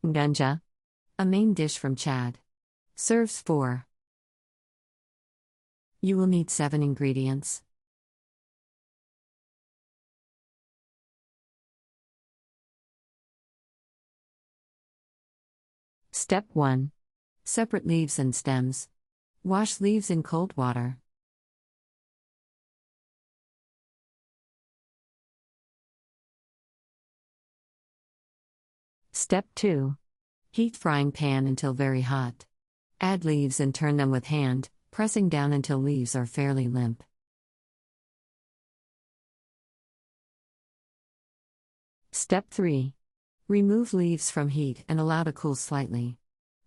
Ngunja, a main dish from Chad. Serves 4. You will need 7 ingredients. Step 1. Separate leaves and stems. Wash leaves in cold water. Step 2. Heat frying pan until very hot. Add leaves and turn them with hand, pressing down until leaves are fairly limp. Step 3. Remove leaves from heat and allow to cool slightly.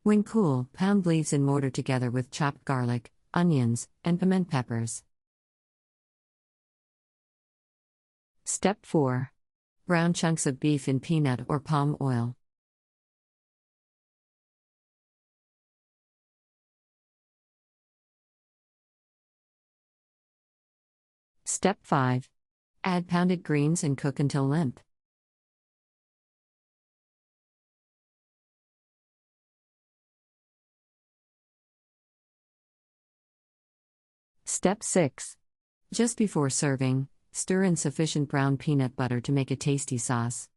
When cool, pound leaves in mortar together with chopped garlic, onions, and piment peppers. Step 4. Brown chunks of beef in peanut or palm oil. Step 5. Add pounded greens and cook until limp. Step 6. Just before serving, stir in sufficient brown peanut butter to make a tasty sauce.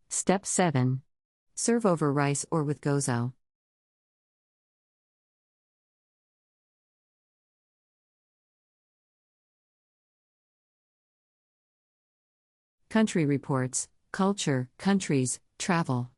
Step 7. Serve over rice or with gozo. Country Reports, Culture, Countries, Travel.